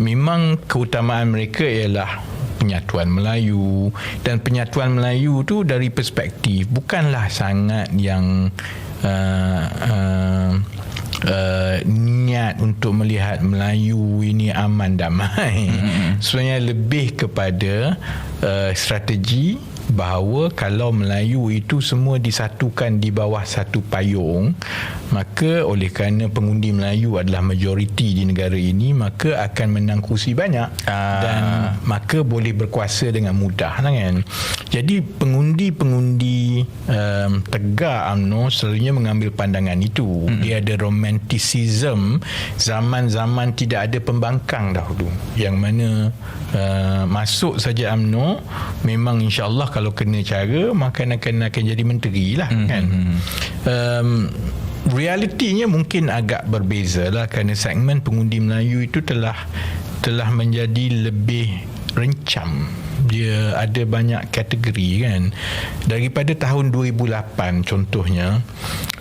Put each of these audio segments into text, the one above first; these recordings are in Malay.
memang keutamaan mereka ialah penyatuan Melayu, dan penyatuan Melayu tu dari perspektif bukanlah sangat yang niat untuk melihat Melayu ini aman damai. Sebenarnya lebih kepada strategi bahawa kalau Melayu itu semua disatukan di bawah satu payung, maka oleh kerana pengundi Melayu adalah majoriti di negara ini, maka akan menang kursi banyak dan maka boleh berkuasa dengan mudah kan. Jadi pengundi-pengundi Tegak UMNO selalunya mengambil pandangan itu. Dia ada romanticism zaman-zaman tidak ada pembangkang dahulu, yang mana masuk saja UMNO memang insya-Allah kalau kena cara maka akan jadi menteri lah kan. Realitinya mungkin agak berbeza lah, kerana segmen pengundi Melayu itu telah menjadi lebih rencam. Dia ada banyak kategori kan. Daripada tahun 2008 contohnya,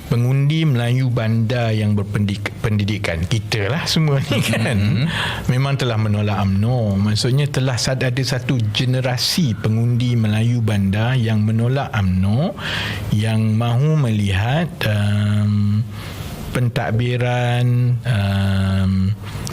pengundi Melayu bandar yang berpendidikan, kita lah semua ni kan, memang telah menolak UMNO. Maksudnya telah ada satu generasi pengundi Melayu bandar yang menolak UMNO, yang mahu melihat pentadbiran,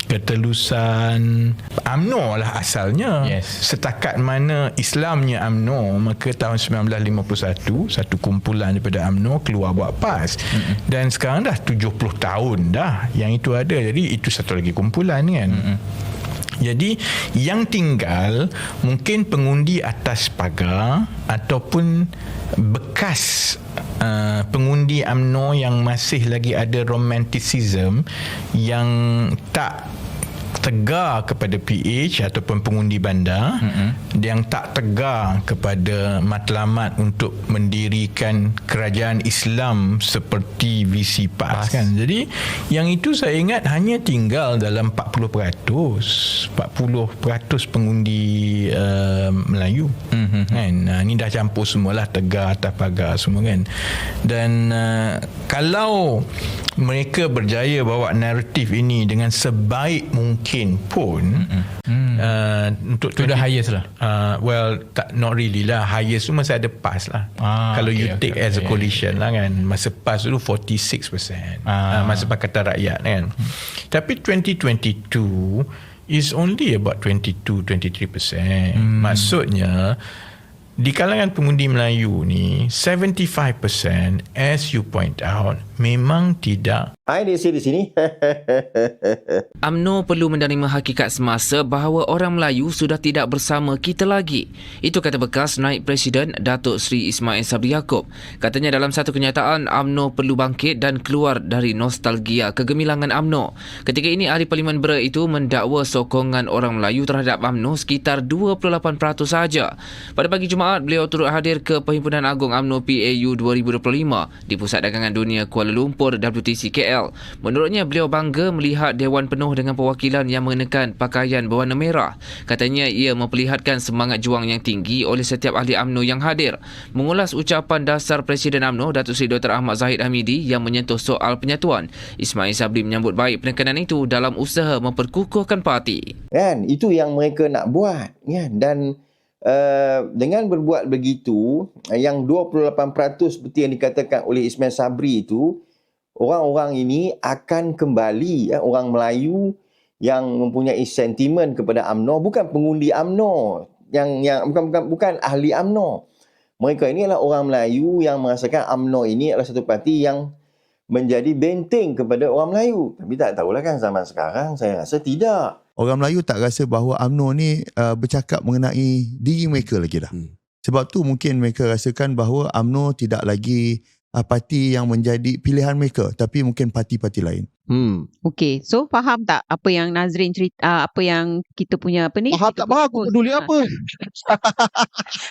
ketelusan UMNO lah asalnya. Setakat mana Islamnya UMNO, maka tahun 1951 satu kumpulan daripada UMNO keluar buat PAS. Dan sekarang dah 70 tahun dah yang itu ada. Jadi itu satu lagi kumpulan kan. Jadi yang tinggal mungkin pengundi atas pagar ataupun bekas pengundi UMNO yang masih lagi ada romanticism, yang tak tegar kepada PH ataupun pengundi bandar, yang tak tegar kepada matlamat untuk mendirikan kerajaan Islam seperti visi PAS kan. Jadi yang itu saya ingat hanya tinggal dalam 40% pengundi Melayu kan. Ini dah campur semualah, tegar atas pagar semua kan. Dan kalau mereka berjaya bawa naratif ini dengan sebaik mungkin pun, untuk itu dah highest lah. Not really lah. Highest tu masih ada PAS lah. Kalau you take as a coalition lah kan. Masa PAS dulu 46%. Masa Pakatan Rakyat kan. Tapi 2022 is only about 22-23%. Maksudnya di kalangan pengundi Melayu ni 75%, as you point out, memang tidak. Desi di sini. UMNO perlu menerima hakikat semasa bahawa orang Melayu sudah tidak bersama kita lagi. Itu kata bekas Naib Presiden Datuk Seri Ismail Sabri Yaakob. Katanya dalam satu kenyataan, UMNO perlu bangkit dan keluar dari nostalgia kegemilangan UMNO. Ketika ini, Ahli Parlimen Bera itu mendakwa sokongan orang Melayu terhadap UMNO sekitar 28% sahaja. Pada pagi Jumaat, beliau turut hadir ke Perhimpunan Agung UMNO PAU 2025 di Pusat Dagangan Dunia Kuala Lumpur WTC KL. Menurutnya, beliau bangga melihat Dewan penuh dengan perwakilan yang mengenakan pakaian berwarna merah. Katanya ia memperlihatkan semangat juang yang tinggi oleh setiap ahli UMNO yang hadir. Mengulas ucapan dasar Presiden UMNO Datuk Seri Dr. Ahmad Zahid Hamidi yang menyentuh soal penyatuan, Ismail Sabri menyambut baik penekanan itu dalam usaha memperkukuhkan parti. Kan, itu yang mereka nak buat kan. Dan dengan berbuat begitu, yang 28% seperti yang dikatakan oleh Ismail Sabri itu, orang-orang ini akan kembali, orang Melayu yang mempunyai sentimen kepada UMNO, bukan pengundi UMNO, yang bukan ahli UMNO. Mereka ini adalah orang Melayu yang merasakan UMNO ini adalah satu parti yang menjadi benteng kepada orang Melayu. Tapi tak tahulah kan, zaman sekarang saya rasa tidak. Orang Melayu tak rasa bahawa UMNO ni bercakap mengenai diri mereka lagi dah. Sebab tu mungkin mereka rasakan bahawa UMNO tidak lagi parti yang menjadi pilihan mereka, tapi mungkin parti-parti lain. Okey, so faham tak apa yang Nazrin cerita, apa yang kita punya apa ni? Faham tak faham, aku peduli apa?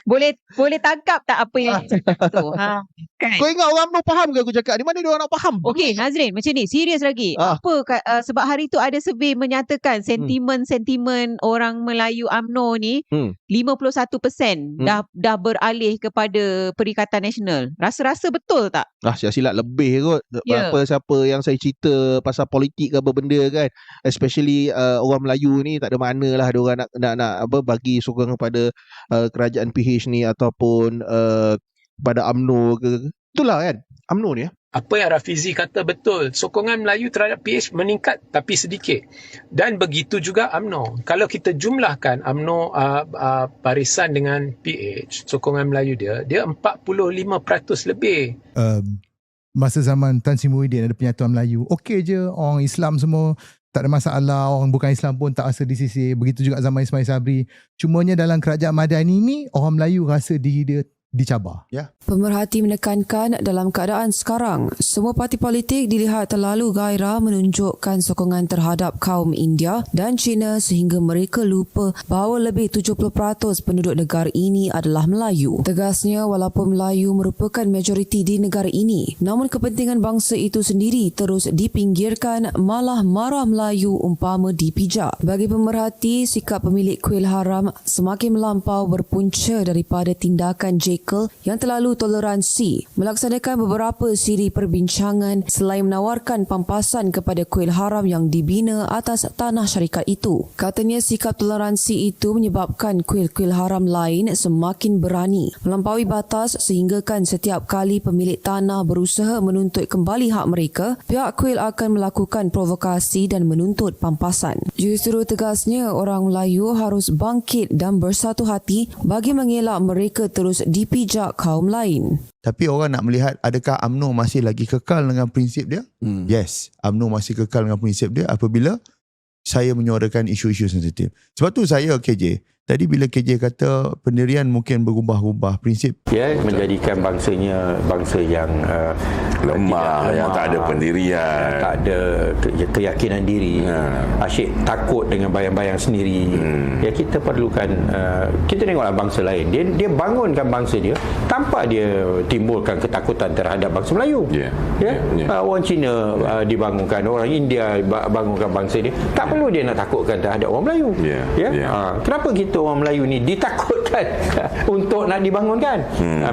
boleh tangkap tak apa yang tu? Kan? Kau ingat orang UMNO faham ke aku cakap? Di mana dia orang nak faham? Okey, Nazrin, macam ni, serius lagi. Sebab hari tu ada survey menyatakan sentimen orang Melayu UMNO ni 51% dah beralih kepada Perikatan Nasional. Rasa-rasa betul tak? Saya silap lebih kot. Siapa yang saya cerita pasal politik ke apa benda kan, especially orang Melayu ni tak ada mana lah diorang nak bagi sokongan kepada kerajaan PH ni ataupun pada UMNO ke. Itulah kan UMNO ni. Apa yang Rafizi kata betul, sokongan Melayu terhadap PH meningkat tapi sedikit, dan begitu juga UMNO. Kalau kita jumlahkan UMNO barisan dengan PH, sokongan Melayu dia 45% lebih. Masa zaman Tan Sri Muhyiddin ada penyatuan Melayu, okey je, orang Islam semua tak ada masalah, orang bukan Islam pun tak rasa disisir. Begitu juga zaman Ismail Sabri. Cumanya dalam kerajaan Madani ni, orang Melayu rasa diri dia dicabar. Ya. Pemerhati menekankan dalam keadaan sekarang, semua parti politik dilihat terlalu gairah menunjukkan sokongan terhadap kaum India dan Cina sehingga mereka lupa bahawa lebih 70% penduduk negara ini adalah Melayu. Tegasnya, walaupun Melayu merupakan majoriti di negara ini, namun kepentingan bangsa itu sendiri terus dipinggirkan, malah marah Melayu umpama dipijak. Bagi pemerhati, sikap pemilik kuil haram semakin melampau berpunca daripada tindakan Jekyll yang terlalu toleransi melaksanakan beberapa siri perbincangan selain menawarkan pampasan kepada kuil haram yang dibina atas tanah syarikat itu. Katanya sikap toleransi itu menyebabkan kuil-kuil haram lain semakin berani melampaui batas sehinggakan setiap kali pemilik tanah berusaha menuntut kembali hak mereka, pihak kuil akan melakukan provokasi dan menuntut pampasan. Justru tegasnya, orang Melayu harus bangkit dan bersatu hati bagi mengelak mereka terus dipijak kaum lain. Tapi orang nak melihat adakah UMNO masih lagi kekal dengan prinsip dia? Yes, UMNO masih kekal dengan prinsip dia apabila saya menyuarakan isu-isu sensitif. Sebab tu saya KJ, tadi bila KJ kata pendirian mungkin berubah-ubah prinsip. Ya, menjadikan bangsanya bangsa yang lemah, yang tak ada pendirian, tak ada keyakinan diri, asyik takut dengan bayang-bayang sendiri. Ya, kita perlukan, kita tengoklah bangsa lain, dia bangunkan bangsa dia tanpa dia timbulkan ketakutan terhadap bangsa Melayu. Orang Cina dibangunkan, orang India bangunkan bangsa dia, tak perlu dia nak takutkan terhadap orang Melayu. Kenapa kita orang Melayu ni ditakutkan untuk nak dibangunkan?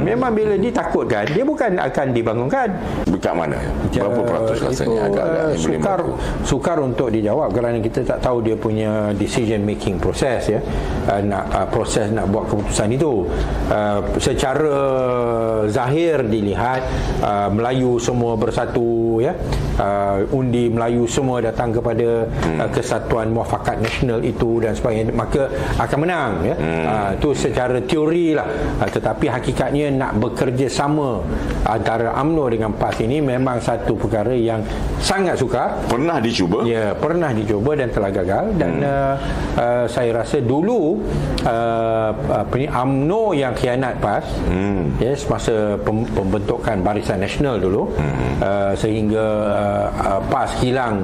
Memang bila ditakutkan, dia bukan akan dibangunkan. Dekat mana? Berapa peratus rasanya? Sukar untuk dijawab kerana kita tak tahu dia punya decision making proses, ya. Proses nak buat keputusan itu. Secara zahir dilihat Melayu semua bersatu, ya. Undi Melayu semua datang kepada kesatuan muafakat nasional itu dan sebagainya, maka akan menang, ya. Itu secara teori lah. Tetapi hakikatnya nak bekerjasama antara UMNO dengan PAS ini memang satu perkara yang sangat sukar. Pernah dicuba? Ya, pernah dicuba dan telah gagal. Dan saya rasa dulu UMNO yang khianat PAS, semasa pembentukan Barisan Nasional dulu, sehingga PAS hilang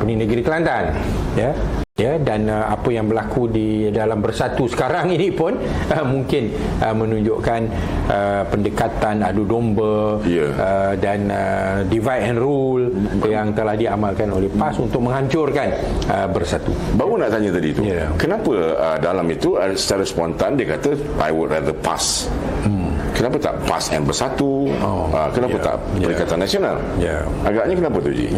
Negeri Kelantan, ya. Dan apa yang berlaku di dalam Bersatu sekarang ini pun mungkin menunjukkan pendekatan adu domba dan divide and rule yang telah diamalkan oleh PAS untuk menghancurkan Bersatu. Baru nak tanya tadi tu, kenapa dalam itu secara spontan dia kata I would rather PAS? Kenapa tak PAS and Bersatu? Kenapa tak Perikatan Nasional? Agaknya kenapa tu, Ji?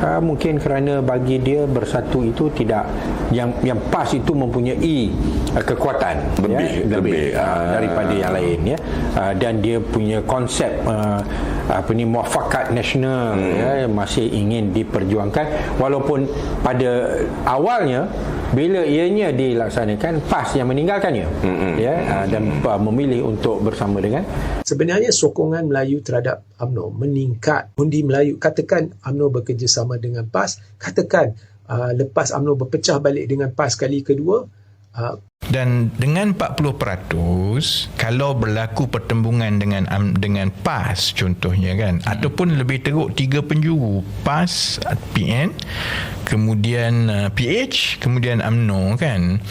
Mungkin kerana bagi dia Bersatu itu tidak, yang PAS itu mempunyai kekuatan lebih daripada yang lain, ya. Dan dia punya konsep muafakat nasional, masih ingin diperjuangkan, walaupun pada awalnya bila ianya dilaksanakan PAS yang meninggalkannya, dan memilih untuk bersama dengan. Sebenarnya sokongan Melayu terhadap UMNO meningkat. Undi Melayu, katakan UMNO bekerjasama dengan PAS, katakan lepas UMNO berpecah balik dengan PAS kali kedua, dan dengan 40% kalau berlaku pertembungan dengan PAS contohnya, kan, ataupun lebih teruk 3 penjuru, PAS, PN, kemudian PH, kemudian UMNO, kan,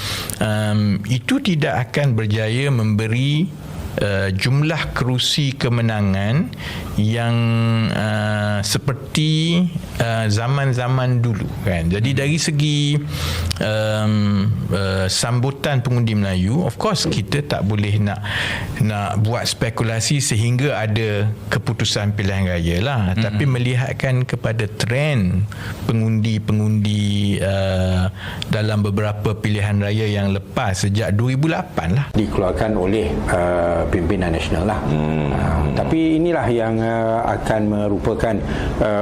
itu tidak akan berjaya memberi jumlah kerusi kemenangan yang seperti zaman-zaman dulu kan. Jadi dari segi sambutan pengundi Melayu, of course kita tak boleh nak buat spekulasi sehingga ada keputusan pilihan raya lah. Tapi melihatkan kepada trend pengundi-pengundi dalam beberapa pilihan raya yang lepas sejak 2008 lah, dikeluarkan oleh pimpinan nasional lah. Tapi inilah yang akan merupakan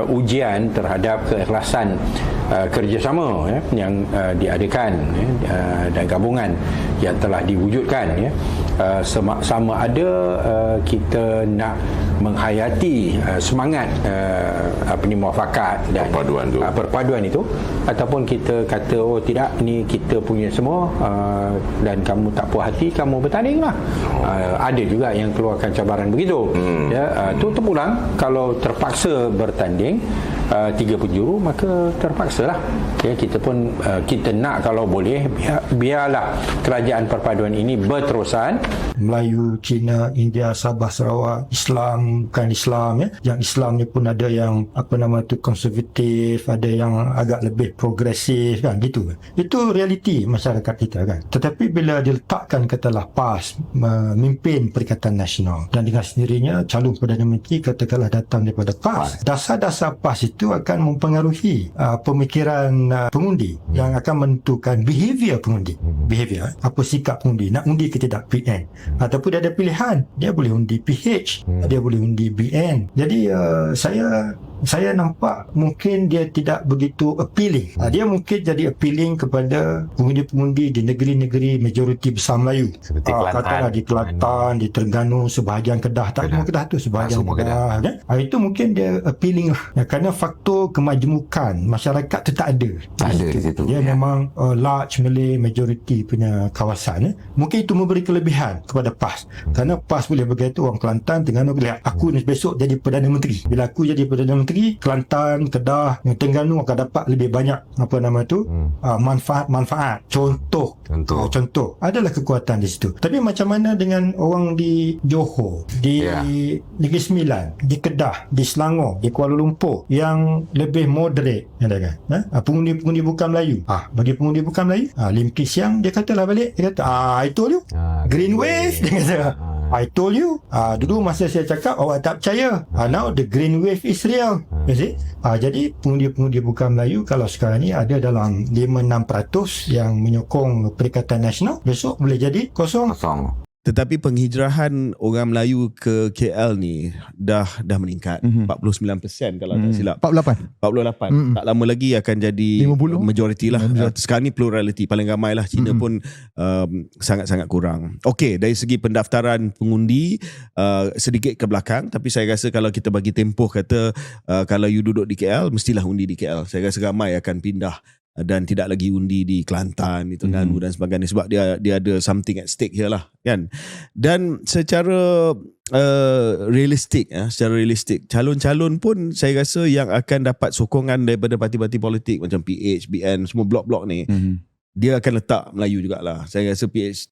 ujian terhadap keikhlasan kerjasama yang diadakan dan gabungan yang telah diwujudkan sama ada kita nak menghayati semangat muafakat dan perpaduan itu, ataupun kita kata tidak, ni kita punya semua dan kamu tak puas hati, kamu bertandinglah. Ada juga yang keluarkan cabaran begitu. Tu terpulang kalau terpaksa bertanding 3 penjuru, maka terpaksalah kita pun kita nak kalau boleh biarlah kerajaan perpaduan ini berterusan. Melayu, Cina, India, Sabah, Sarawak, Islam, bukan Islam yang Islam ni pun ada yang konservatif, ada yang agak lebih progresif kan, gitu. Itu realiti masyarakat kita kan. Tetapi bila diletakkan katalah PAS memimpin Perikatan Nasional dan dengan sendirinya calon Perdana Menteri katakanlah datang daripada PAS, dasar-dasar PAS itu akan mempengaruhi pemikiran pengundi yang akan menentukan behavior pengundi. Behavior, apa sikap pengundi, nak undi ke tidak PN, ataupun dia ada pilihan, dia boleh undi PH, dia boleh undi BN. Jadi saya nampak mungkin dia tidak begitu appealing. Dia mungkin jadi appealing kepada pengundi-pengundi di negeri-negeri majoriti besar Melayu. Seperti Kelantan. Katalah di Kelantan, di Terengganu, sebahagian Kedah. Tak semua Kedah tu, sebahagian Kedah. Itu mungkin dia appealing lah. Kerana faktor kemajemukan masyarakat tu tak ada. Di situ. Dia memang large Malay majority punya kawasan. Mungkin itu memberi kelebihan kepada PAS. Kerana PAS boleh berkata orang Kelantan, Terengganu boleh, aku ni besok jadi Perdana Menteri. Bila aku jadi Perdana Menteri, Kelantan, Kedah, Terengganu akan dapat lebih banyak manfaat. Contoh. Adalah kekuatan di situ. Tapi macam mana dengan orang di Johor, di Negeri Sembilan, di Kedah, di Selangor, di Kuala Lumpur yang lebih moderate, pengundi-pengundi bukan Melayu. Bagi pengundi bukan Melayu, Lim Kee Siang dia katalah balik, dia kata I told you, green wave, dia kata I told you. Dulu masa saya cakap awak tak percaya. Now the green wave is real. You see? Jadi pengundi-pengundi bukan Melayu kalau sekarang ni ada dalam 5-6% yang menyokong Perikatan Nasional, besok boleh jadi kosong. Tetapi penghijrahan orang Melayu ke KL ni dah meningkat 49% kalau tak silap. 48. Tak lama lagi akan jadi 50. Majoriti lah. Sekarang ni plurality paling ramai lah. China pun sangat-sangat kurang. Okey, dari segi pendaftaran pengundi sedikit ke belakang, tapi saya rasa kalau kita bagi tempoh kata kalau you duduk di KL mestilah undi di KL. Saya rasa ramai akan pindah dan tidak lagi undi di Kelantan, di Terengganu dan sebagainya, sebab dia ada something at stake here lah kan. Dan secara realistik, calon-calon pun saya rasa yang akan dapat sokongan daripada parti-parti politik macam PH, BN, semua blok-blok ni, dia akan letak Melayu jugalah. Saya rasa PH